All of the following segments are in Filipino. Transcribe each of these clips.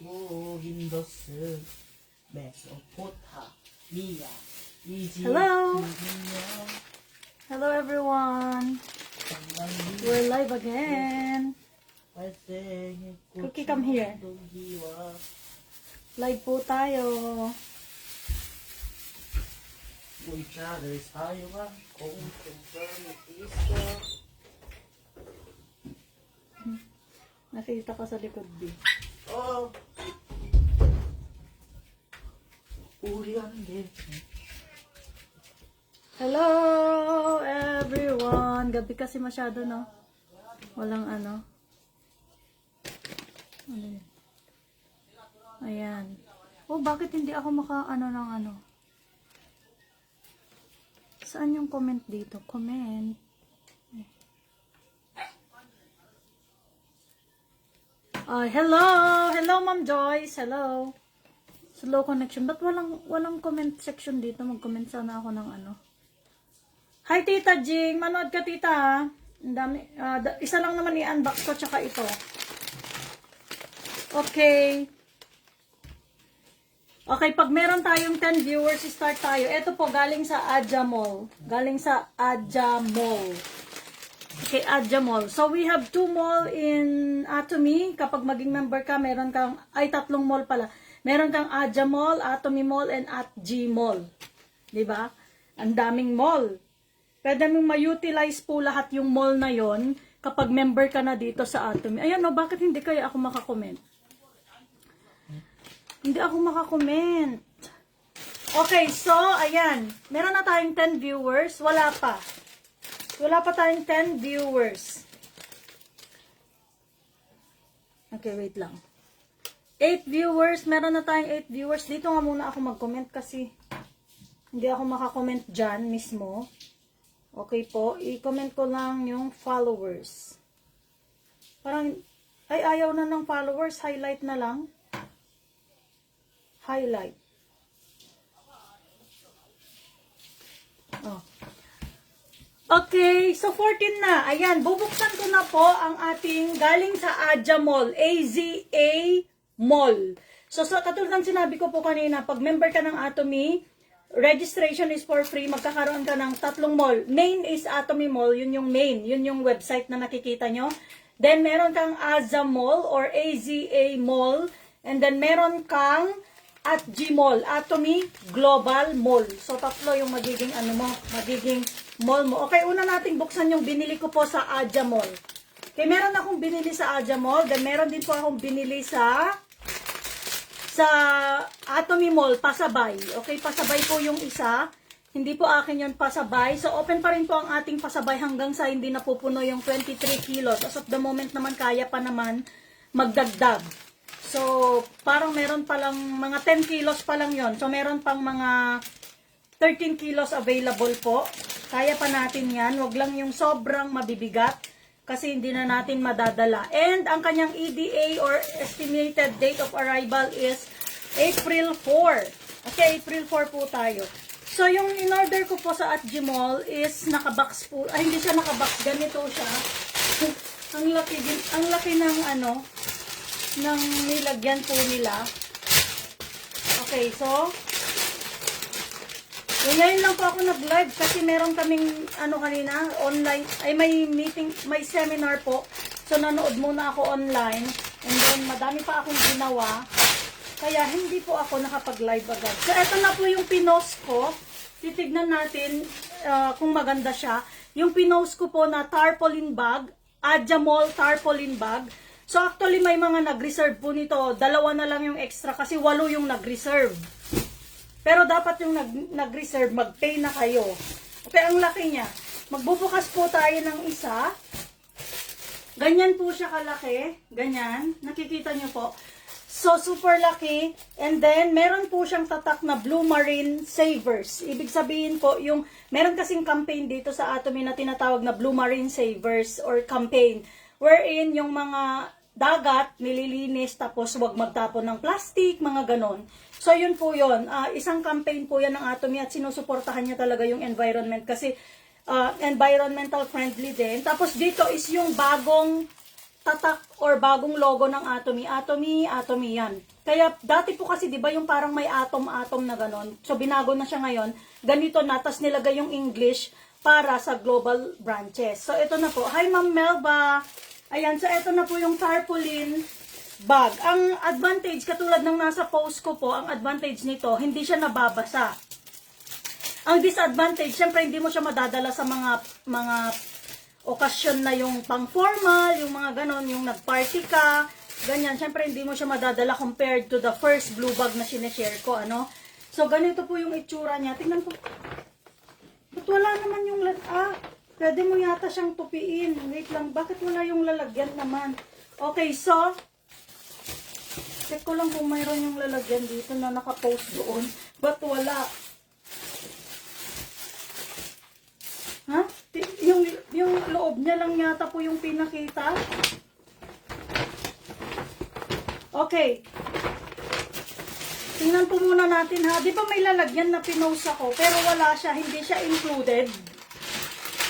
Hello! Hello everyone! We're live again! Cookie, come here. Live po tayo. Nakita ka sa likod, B. Oh. Hello everyone! Gabi kasi masyado, no? Walang ano. Ano yun? Ayan. Oh, bakit hindi ako maka-ano ng ano? Saan yung comment dito? Comment. Hello! Hello, Ma'am Joyce! Hello! Slow connection. Ba't walang comment section dito? Mag-comment sana ako ng ano. Hi, Tita Jing! Manood ka, Tita, ha? Ang dami. Isa lang naman i-unbox ko, tsaka ito. Okay. Okay, pag meron tayong 10 viewers, start tayo. Ito po, galing sa Adja Mall. Galing sa Adja Mall. Okay, Adja Mall. So, we have 2 mall in Atomy. Kapag maging member ka, meron kang, ay, 3 mall pala. Meron kang Adja Mall, Atomy Mall, and Atg Mall. Diba? Ang daming mall. Pwede mong ma-utilize po lahat yung mall na yon kapag member ka na dito sa Atomy. Ayan, no, bakit hindi kaya ako makakomment? Hindi ako makakomment. Okay, so, ayan. Meron na tayong 10 viewers. Wala pa. Wala pa tayong 10 viewers. Okay, wait lang. 8 viewers. Meron na tayong 8 viewers. Dito nga muna ako mag-comment kasi hindi ako makakomment dyan mismo. Okay po. I-comment ko lang yung followers. Parang, ay, ayaw na ng followers. Highlight na lang. Highlight. Oh. Okay, so 14 na. Ayan, bubuksan ko na po ang ating galing sa Adja Mall, AZA Mall. So, katulad ng sinabi ko po kanina, pag member ka ng Atomy, registration is for free, magkakaroon ka ng 3 mall. Main is Atomy Mall, yun yung main, yun yung website na nakikita nyo. Then, meron kang Adja Mall or AZA Mall. And then, meron kang Atg Mall, Atomy Global Mall. So, 3 yung magiging, ano mo, magiging mall mo. Okay, una nating buksan yung binili ko po sa Adja Mall. Okay, meron akong binili sa Adja Mall. Then, meron din po akong binili sa Atomy Mall, pasabay. Okay, pasabay po yung isa. Hindi po akin yun pasabay. So, open pa rin po ang ating pasabay hanggang sa hindi napupuno yung 23 kilos. As of the moment naman, kaya pa naman magdagdag. So, parang meron palang mga 10 kilos pa lang yon. So, meron pang mga 13 kilos available po. Kaya pa natin yan. Huwag lang yung sobrang mabibigat kasi hindi na natin madadala. And ang kanyang EDA or estimated date of arrival is April 4. Okay, April 4 po tayo. So, yung in-order ko po sa Atg Mall is nakabox po. Ay, hindi siya nakabox. Ganito siya. ang laki ng ano, ng nilagyan po nila. Okay, so ngayon lang po ako nag-live kasi meron kaming ano kanina, online, ay may meeting, may seminar po. So nanood muna ako online and then madami pa akong ginawa. Kaya hindi po ako nakapag-live agad. So eto na po yung pinost ko. Titignan natin kung maganda siya. Yung pinost ko po na tarpaulin bag, Adja Mall tarpaulin bag. So actually may mga nag-reserve po nito. 2 na lang yung extra kasi 8 yung nag-reserve. Pero dapat yung nag-reserve, mag-pay na kayo. Okay, ang laki niya. Magbubukas po tayo ng isa. Ganyan po siya kalaki. Ganyan. Nakikita niyo po. So, super laki. And then, meron po siyang tatak na Blue Marine Savers. Ibig sabihin po, yung meron kasing campaign dito sa Atomy na tinatawag na Blue Marine Savers or campaign. Wherein yung mga dagat, nililinis, tapos huwag magtapon ng plastic, mga ganon. So, yun po yun. Isang campaign po yan ng Atomy at sinusuportahan niya talaga yung environment kasi environmental friendly din. Tapos, dito is yung bagong tatak or bagong logo ng Atomy. Atomy yan. Kaya dati po kasi 'di ba yung parang may atom-atom na ganon. So binago na siya ngayon. Ganito na, tas nilagay yung English para sa global branches. So ito na po. Hi Ma'am Melba. Ayan, so ito na po yung tarpaulin bag. Ang advantage, katulad ng nasa post ko po, ang advantage nito, hindi siya nababasa. Ang disadvantage, syempre hindi mo siya madadala sa mga okasyon na yung pang-formal, yung mga ganon, yung nag-party ka, ganyan. Syempre hindi mo siya madadala compared to the first blue bag na sineshare ko, ano. So ganito po yung itsura niya. Tingnan po. Ba't wala naman yung pwede mo yata siyang tupiin. Wait lang, bakit wala yung lalagyan naman? Okay, so check ko lang kung mayroon yung lalagyan dito na nakapost doon. Ba't wala? Ha? Yung loob niya lang yata po yung pinakita. Okay. Tingnan po muna natin ha. Di ba may lalagyan na pinost ako pero wala siya, hindi siya included.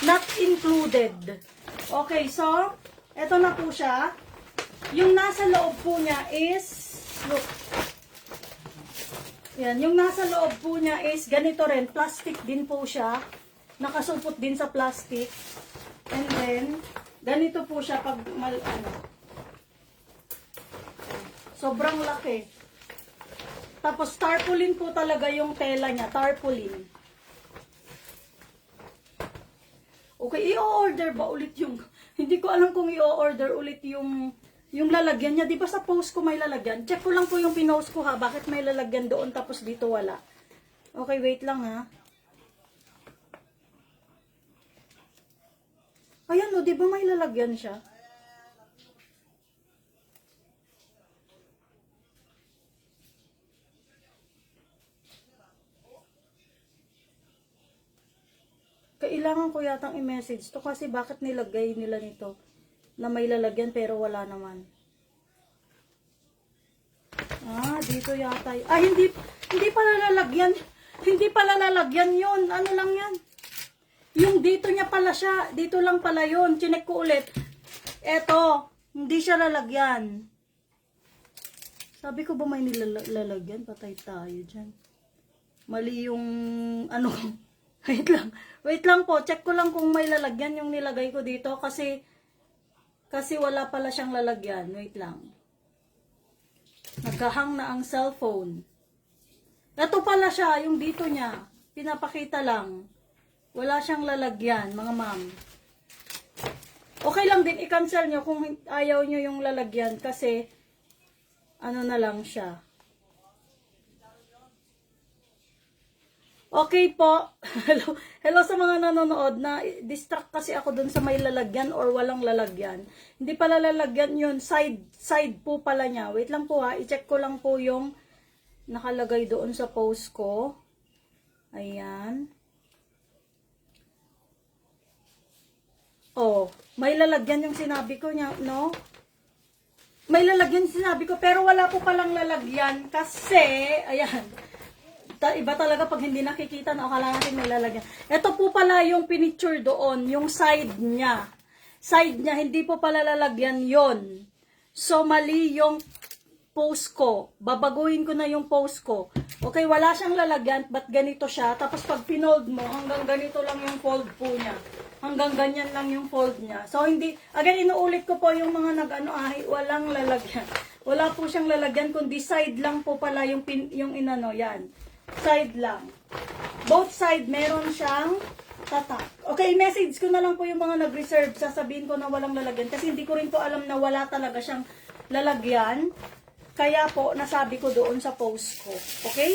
Not included. Okay, so eto na po siya. Yung nasa loob po niya is, look. Yan, yung nasa loob po niya is ganito rin, plastic din po siya. Nakasupot din sa plastic. And then, ganito po siya pag sobrang laki. Tapos tarpaulin po talaga yung tela niya, tarpaulin. Okay, i-order ba ulit yung, hindi ko alam kung i-order ulit yung lalagyan niya. Di ba sa post ko may lalagyan? Check ko lang po yung pinost ko ha, bakit may lalagyan doon tapos dito wala. Okay, wait lang ha. Ayan o, di ba may lalagyan siya? Kailangan ko yatang i-message to kasi bakit nilagay nila nito na may lalagyan pero wala naman. Dito yata. Hindi pala lalagyan. Hindi pala lalagyan yun. Ano lang yan? Yung dito niya pala siya. Dito lang pala yun. Chinek ko ulit. Eto. Hindi siya lalagyan. Sabi ko ba may nilalagyan? Patay tayo dyan. Mali yung ano. Wait lang. Wait lang po. Check ko lang kung may lalagyan yung nilagay ko dito. Kasi wala pala siyang lalagyan. Wait lang. Nagkahang na ang cellphone. Ito pala siya. Yung dito niya. Pinapakita lang. Wala siyang lalagyan, mga ma'am. Okay lang din, i-cancel nyo kung ayaw nyo yung lalagyan kasi ano na lang siya. Okay po. Hello, hello sa mga nanonood na distract kasi ako dun sa may lalagyan or walang lalagyan. Hindi pala lalagyan yun, side po pala niya. Wait lang po ha, i-check ko lang po yung nakalagay doon sa post ko. Ayan. Oh, may lalagyan yung sinabi ko niya, no? May lalagyan yung sinabi ko, pero wala po palang lalagyan kasi, ayan, iba talaga pag hindi nakikita, no? Akala natin may lalagyan. Ito po pala yung pinicture doon, yung side niya. Side niya, hindi po pala lalagyan yon. So, mali yung post ko. Babaguhin ko na yung post ko. Okay, wala siyang lalagyan, but ganito siya. Tapos pag pinold mo, hanggang ganito lang yung fold po niya. Hanggang ganyan lang yung fold niya. So, hindi, again, inuulit ko po yung mga walang lalagyan. Wala po siyang lalagyan, kundi side lang po pala yung inano, yan. Side lang. Both side, meron siyang tatak. Okay, message ko na lang po yung mga nag-reserve. Sasabihin ko na walang lalagyan. Kasi hindi ko rin po alam na wala talaga siyang lalagyan. Kaya po, nasabi ko doon sa post ko. Okay?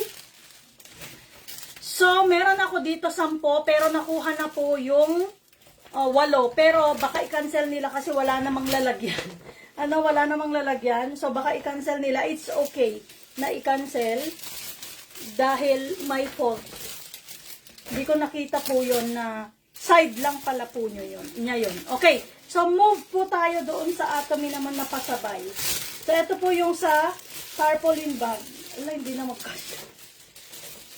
So, meron ako dito 10, pero nakuha na po yung 8. Pero baka i-cancel nila kasi wala namang lalagyan. Wala namang lalagyan. So, baka i-cancel nila. It's okay na i-cancel dahil may fault. Hindi ko nakita po yun na side lang pala po niya yun. Okay. So, move po tayo doon sa Atomy naman na pasabay. So, ito po yung sa tarpaulin bag. Ala, hindi na mag-cash.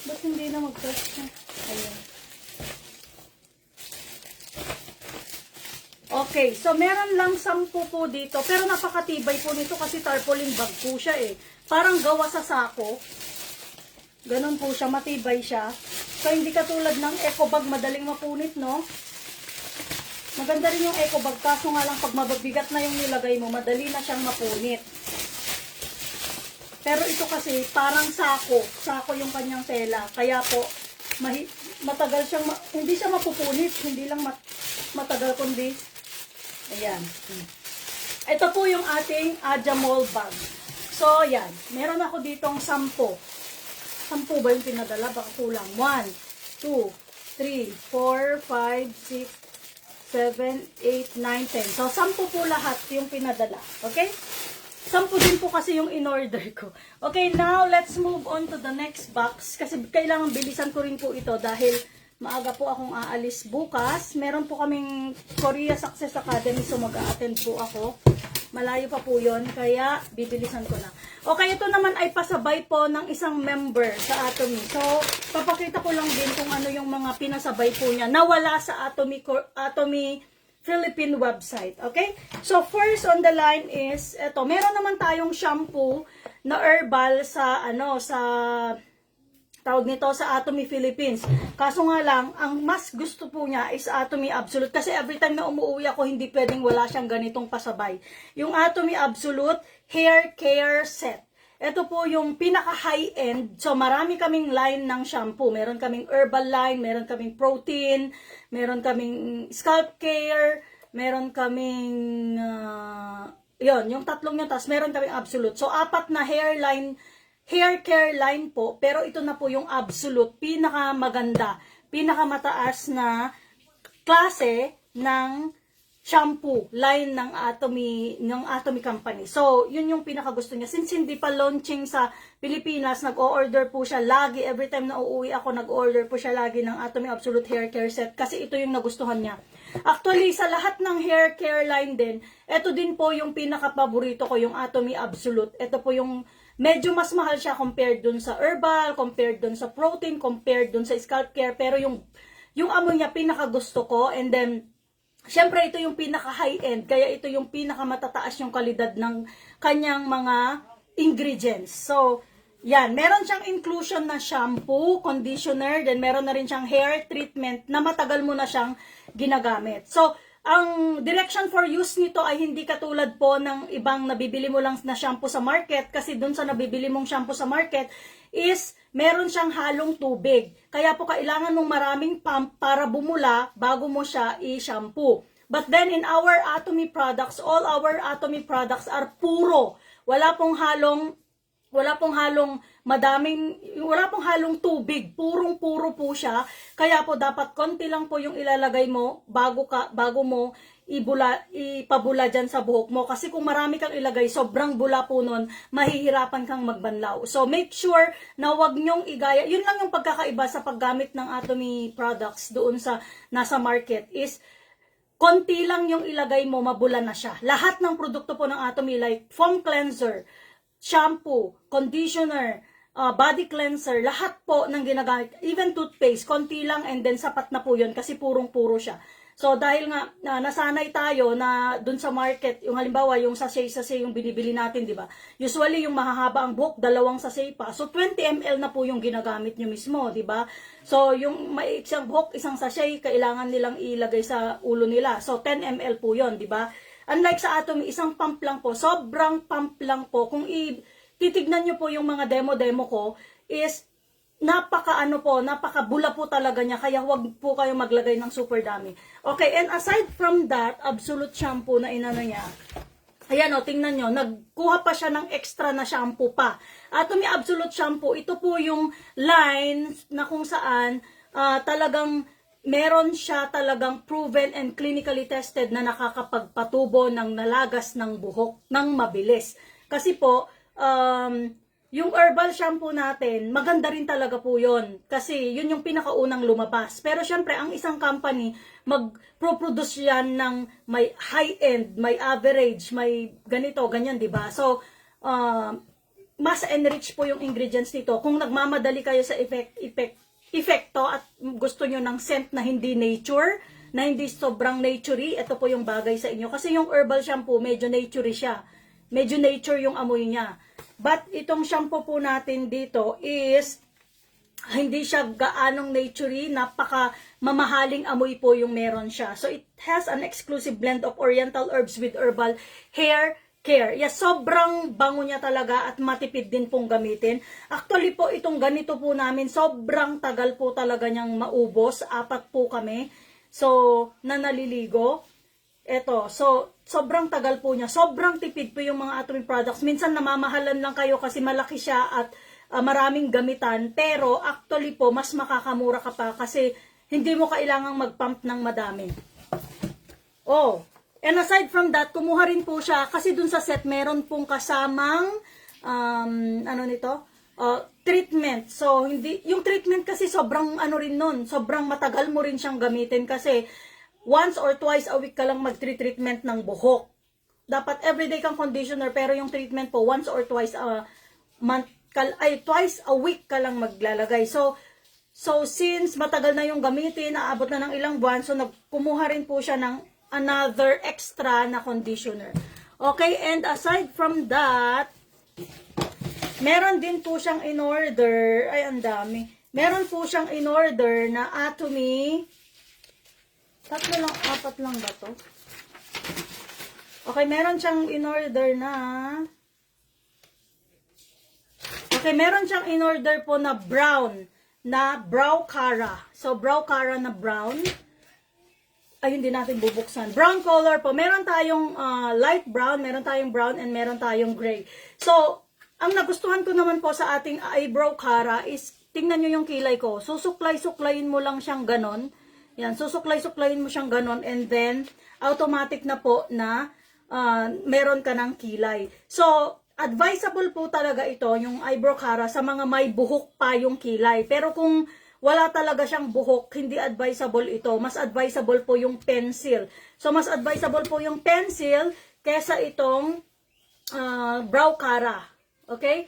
Ba't hindi na mag-cash? Ayan. Okay, so meron lang 10 po dito, pero napakatibay po nito kasi tarpaulin bag po siya eh. Parang gawa sa sako. Ganun po siya, matibay siya. So hindi katulad ng eco bag, madaling mapunit, no? Maganda rin yung eco bag, kaso nga lang pag mababigat na yung nilagay mo, madali na siyang mapunit. Pero ito kasi parang sako, sako yung kanyang tela. Kaya po matagal siyang hindi siya mapupunit, hindi lang matagal kundi ayan. Ito po yung ating Ajamol bag. So, yan. Meron ako ditong 10. 10 ba yung pinadala? Baka kulang. 1, 2, 3, 4, 5, 6, 7, 8, 9, 10. So, 10 po lahat yung pinadala. Okay? 10 din po kasi yung in-order ko. Okay, now let's move on to the next box. Kasi kailangan bilisan ko rin po ito dahil maaga po akong aalis bukas. Meron po kaming Korea Success Academy, so mag-a-attend po ako. Malayo pa po yun, kaya bibilisan ko na. Okay, ito naman ay pasabay po ng isang member sa Atomy. So, papakita ko lang din kung ano yung mga pinasabay po niya. Nawala sa Atomy Philippine website. Okay? So, first on the line is, ito, meron naman tayong shampoo na herbal sa, tawag nito sa Atomy Philippines. Kaso nga lang, ang mas gusto po niya is Atomy Absolute. Kasi every time na umuwi ako, hindi pwedeng wala siyang ganitong pasabay. Yung Atomy Absolute Hair Care Set. Ito po yung pinaka high-end. So, marami kaming line ng shampoo. Meron kaming herbal line, meron kaming protein, meron kaming scalp care, meron kaming, yung tatlong yun. Tapos meron kaming Absolute. So, 4 na hair care line po, pero ito na po yung Absolute, pinakamaganda, pinakamataas na klase ng shampoo line ng Atomy Company. So, yun yung pinakagusto niya. Since hindi pa launching sa Pilipinas, nag-o-order po siya lagi. Every time na uuwi ako, nag-order po siya lagi ng Atomy Absolute Hair Care Set kasi ito yung nagustuhan niya. Actually, sa lahat ng hair care line din, ito din po yung pinaka-paborito ko, yung Atomy Absolute. Ito po yung medyo mas mahal siya compared dun sa herbal, compared dun sa protein, compared dun sa scalp care. Pero yung amoy niya, pinaka-gusto ko. And then, syempre, ito yung pinaka-high-end. Kaya ito yung pinaka-matataas yung kalidad ng kanyang mga ingredients. So, yan. Meron siyang inclusion na shampoo, conditioner, then meron na rin siyang hair treatment na matagal mo na siyang ginagamit. So, ang direction for use nito ay hindi katulad po ng ibang nabibili mo lang na shampoo sa market, kasi dun sa nabibili mong shampoo sa market is meron siyang halong tubig. Kaya po kailangan mong maraming pump para bumula bago mo siya i-shampoo. But then in our Atomy products, all our Atomy products are puro. Wala pong halong tubig, purong-puro po siya. Kaya po dapat konti lang po yung ilalagay mo bago mo ipabula dyan sa buhok mo. Kasi kung marami kang ilagay, sobrang bula po nun, mahihirapan kang magbanlaw. So make sure na wag nyong igaya. Yun lang yung pagkakaiba sa paggamit ng Atomy products doon sa nasa market is konti lang yung ilagay mo, mabula na siya. Lahat ng produkto po ng Atomy, like foam cleanser, shampoo, conditioner, body cleanser, lahat po ng ginagamit, even toothpaste, konti lang and then sapat na po yun kasi purong-puro siya. So dahil nga nasanay tayo na dun sa market, yung halimbawa yung sachet yung binibili natin, di ba? Usually yung mahahaba ang buhok, 2 sachet pa. So 20 ml na po yung ginagamit nyo mismo, di ba? So yung maiksang buhok, isang sachet, kailangan nilang ilagay sa ulo nila. So 10 ml po yun, di ba? Unlike sa Atomy, isang pump lang po, sobrang pump lang po. Kung titignan nyo po yung mga demo ko, is napakabula po talaga niya. Kaya huwag po kayo maglagay ng super dami. Okay, and aside from that, Absolute shampoo na inano niya, ayan o, tingnan nyo, nagkuha pa siya ng extra na shampoo pa. Atomy Absolute shampoo, ito po yung line na kung saan talagang meron siya talagang proven and clinically tested na nakakapagpatubo ng nalagas ng buhok ng mabilis. Kasi po, yung herbal shampoo natin, maganda rin talaga po yun. Kasi yun yung pinakaunang lumabas. Pero syempre, ang isang company, mag-produce yan ng may high-end, may average, may ganito, ganyan, diba? So, mas enrich po yung ingredients nito. Kung nagmamadali kayo sa epekto at gusto nyo ng scent na hindi nature, na hindi sobrang naturey, ito po yung bagay sa inyo. Kasi yung herbal shampoo, medyo naturey siya. Medyo nature yung amoy niya. But itong shampoo po natin dito is hindi siya gaanong naturey, napaka mamahaling amoy po yung meron siya. So it has an exclusive blend of oriental herbs with herbal hair care. Yes, sobrang bango niya talaga at matipid din pong gamitin. Actually po, itong ganito po namin, sobrang tagal po talaga niyang maubos. 4 po kami. So, na naliligo. Eto, so, sobrang tagal po niya. Sobrang tipid po yung mga Atomy products. Minsan namamahalan lang kayo kasi malaki siya at maraming gamitan. Pero, actually po, mas makakamura ka pa kasi hindi mo kailangang mag-pump ng madami. Oh, and aside from that, kumuha rin po siya kasi dun sa set meron pong kasamang treatment. So hindi yung treatment kasi sobrang ano rin nun, sobrang matagal mo rin siyang gamitin kasi once or twice a week ka lang mag-treatment ng buhok. Dapat everyday kang conditioner pero yung treatment po once or twice a month twice a week ka lang maglalagay. So since matagal na yung gamitin, aabot na ng ilang buwan, so nagkumuha rin po siya ng another extra na conditioner. Okay, and aside from that, meron din po siyang in-order, ay ang dami. Meron po siyang in-order na Atomy, 3 lang, 4 lang ba to? Okay, meron siyang in-order na, okay, meron siyang in-order po na brown, na brow cara. So, brow cara na brown. Ay, hindi natin bubuksan. Brown color po. Meron tayong light brown, meron tayong brown, and meron tayong gray. So, ang nagustuhan ko naman po sa ating eyebrow cara is, tingnan nyo yung kilay ko. Susuklay-suklayin mo lang siyang ganon. Yan, susuklay-suklayin mo siyang ganon, and then, automatic na po na meron ka ng kilay. So, advisable po talaga ito, yung eyebrow cara, sa mga may buhok pa yung kilay. Pero kung wala talaga siyang buhok, hindi advisable ito. Mas advisable po yung pencil. So, mas advisable po yung pencil kesa itong brow cara. Okay?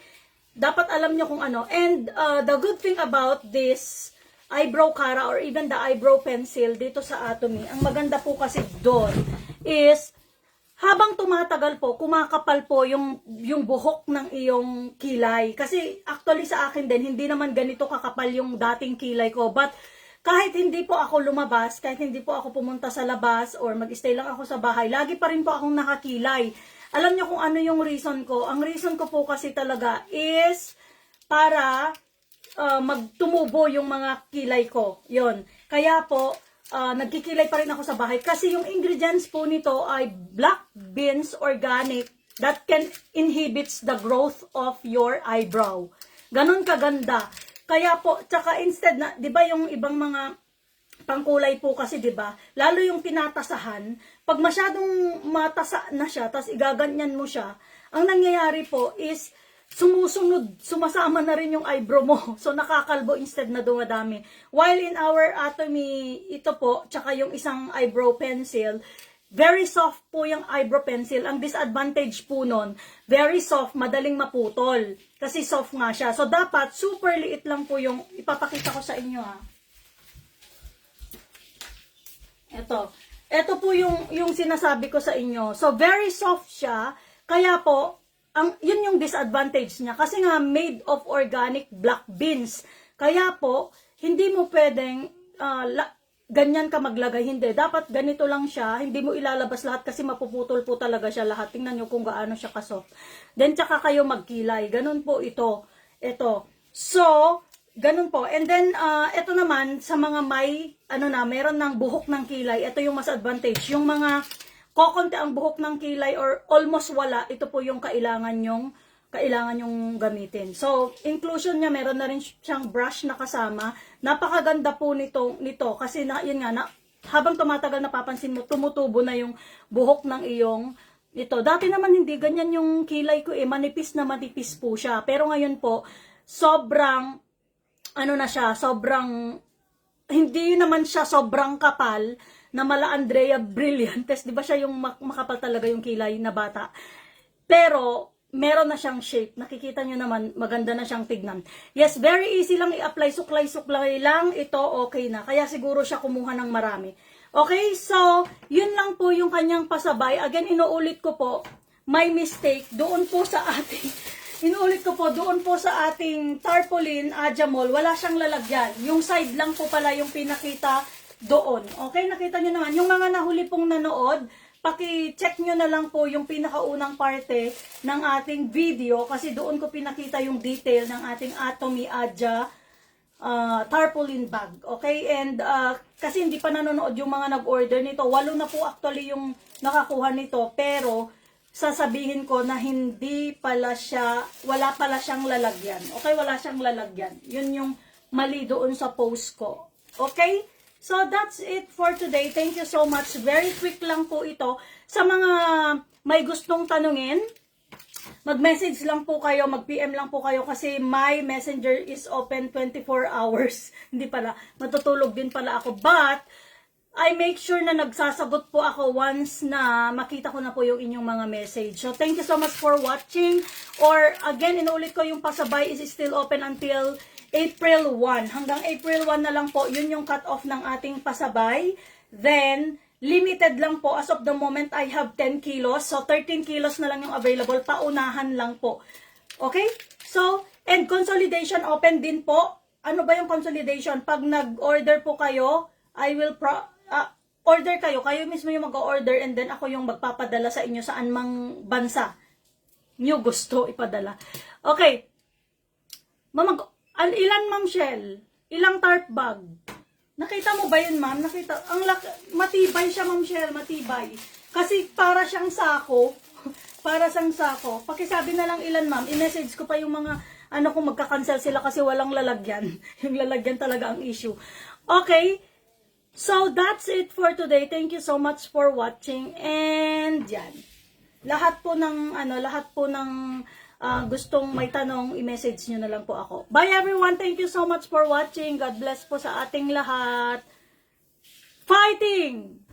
Dapat alam nyo kung ano. And the good thing about this eyebrow cara or even the eyebrow pencil dito sa Atomy, ang maganda po kasi doon is habang tumatagal po, kumakapal po yung buhok ng iyong kilay. Kasi actually sa akin din, hindi naman ganito kakapal yung dating kilay ko. But kahit hindi po ako lumabas, kahit hindi po ako pumunta sa labas or mag-stay lang ako sa bahay, lagi pa rin po akong nakakilay. Alam niyo kung ano yung reason ko? Ang reason ko po kasi talaga is para magtumubo yung mga kilay ko. Yon. Kaya po, nagkikilay pa rin ako sa bahay kasi yung ingredients po nito ay black beans organic that can inhibits the growth of your eyebrow. Ganon kaganda. Kaya po, tsaka instead na, di ba yung ibang mga pangkulay po kasi, di ba, lalo yung tinatasahan, pag masyadong matasa na siya, tas igaganyan mo siya, ang nangyayari po is sumasama na rin yung eyebrow mo. So, nakakalbo instead na dumadami. While in our Atomy, ito po, tsaka yung isang eyebrow pencil, very soft po yung eyebrow pencil. Ang disadvantage po nun, very soft, madaling maputol. Kasi soft nga siya. So, dapat, super liit lang po yung, ipapakita ko sa inyo ha. Ito po yung sinasabi ko sa inyo. So, very soft siya. Kaya po, yun yung disadvantage niya. Kasi nga, made of organic black beans. Kaya po, hindi mo pwedeng ganyan ka maglagay. Hindi. Dapat ganito lang siya. Hindi mo ilalabas lahat kasi mapuputol po talaga siya lahat. Tingnan nyo kung gaano siya kasoft. Then, tsaka kayo magkilay. Ganun po ito. Ito. So, ganun po. And then, ito naman, sa mga may, meron ng buhok ng kilay, ito yung mas advantage. Yung mga kokonti ang buhok ng kilay or almost wala, ito po yung kailangan nyong gamitin. So, inclusion niya, meron na rin siyang brush na kasama. Napakaganda po nito kasi yun nga, habang tumatagal napapansin mo, tumutubo na yung buhok ng iyong ito. Dati naman hindi ganyan yung kilay ko manipis na manipis po siya. Pero ngayon po, sobrang, hindi naman siya sobrang kapal, na mala Andrea Brillantes, di ba siya yung makapal talaga yung kilay na bata. Pero, meron na siyang shape. Nakikita nyo naman, maganda na siyang tignan. Yes, very easy lang i-apply. Suklay-suklay lang. Ito, okay na. Kaya siguro siya kumuha ng marami. Okay, so yun lang po yung kanyang pasabay. Again, inuulit ko po, may mistake doon po sa ating inuulit ko po doon po sa ating tarpaulin Ajamol, wala siyang lalagyan. Yung side lang po pala yung pinakita doon. Okay, nakita nyo naman. Yung mga nahuli pong nanood, paki-check nyo na lang po yung pinakaunang parte ng ating video kasi doon ko pinakita yung detail ng ating Atomy Aja tarpaulin bag. Okay, and kasi hindi pa nanonood yung mga nag-order nito. 8 na po actually yung nakakuha nito, pero sasabihin ko na hindi pala siya, wala pala siyang lalagyan. Okay, wala siyang lalagyan. Yun yung mali doon sa post ko. Okay? So, that's it for today. Thank you so much. Very quick lang po ito. Sa mga may gustong tanungin, mag-message lang po kayo, mag-PM lang po kayo kasi my messenger is open 24 hours. Hindi pala, matutulog din pala ako. But, I make sure na nagsasagot po ako once na makita ko na po yung inyong mga message. So, thank you so much for watching. Or, again, inuulit ko yung pasabay is still open until April 1. Hanggang April 1 na lang po, yun yung cut-off ng ating pasabay. Then, limited lang po. As of the moment, I have 10 kilos. So, 13 kilos na lang yung available. Paunahan lang po. Okay? So, and consolidation open din po. Ano ba yung consolidation? Pag nag-order po kayo, I will order kayo mismo yung mag-order and then ako yung magpapadala sa inyo saan mang bansa nyo gusto ipadala. Okay. Ilan, Ma'am Shell? Ilang tarp bag? Nakita mo ba yun, Ma'am? Nakita. Matibay siya, Ma'am Shell. Matibay. Kasi para siyang sako. Para siyang sako. Pakisabi na lang ilan, Ma'am. I-message ko pa yung mga kung magka-cancel sila kasi walang lalagyan. Yung lalagyan talaga ang issue. Okay. So, that's it for today. Thank you so much for watching. And, yan. Lahat po ng gustong may tanong, i-message nyo na lang po ako. Bye everyone. Thank you so much for watching. God bless po sa ating lahat. Fighting!